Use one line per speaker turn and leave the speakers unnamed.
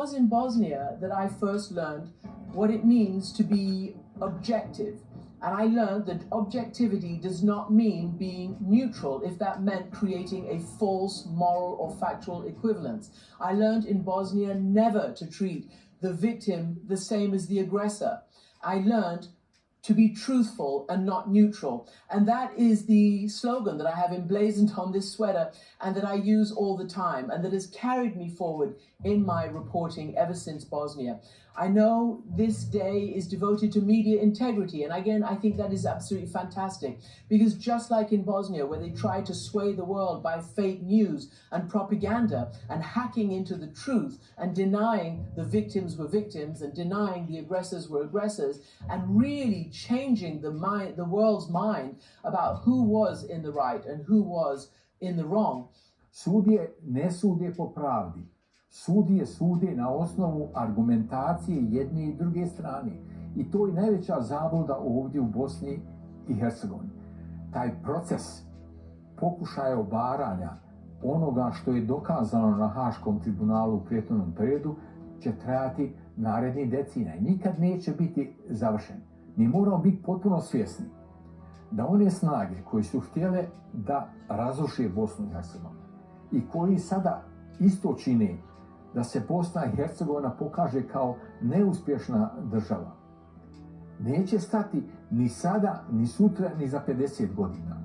was in Bosnia that I first learned what it means to be objective. And I learned that objectivity does not mean being neutral, if that meant creating a false moral or factual equivalence. I learned in Bosnia never to treat the victim the same as the aggressor. I learned to be truthful and not neutral. And that is the slogan that I have emblazoned on this sweater and that I use all the time and that has carried me forward in my reporting ever since Bosnia. I know this day is devoted to media integrity, and again, I think that is absolutely fantastic, because just like in Bosnia, where they tried to sway the world by fake news and propaganda and hacking into the truth and denying the victims were victims and denying the aggressors were aggressors and really changing the world's mind about who was in the right and who was in the wrong.
Sudije ne sude po pravdi. Sudije sude na osnovu argumentacije jedne i druge strane. I to je najveća zabluda ovdje u Bosni i Hercegovini. Taj proces pokušaja obaranja onoga što je dokazano na Haškom tribunalu u prethodnom periodu će trajati narednih decenija i nikad neće biti završen. Mi moramo biti potpuno svjesni da one snage koje su htjele da razruše Bosnu i Hercegovinu i koji sada isto čine da se Bosna i Hercegovina pokaže kao neuspješna država, neće stati ni sada, ni sutra, ni za 50 godina.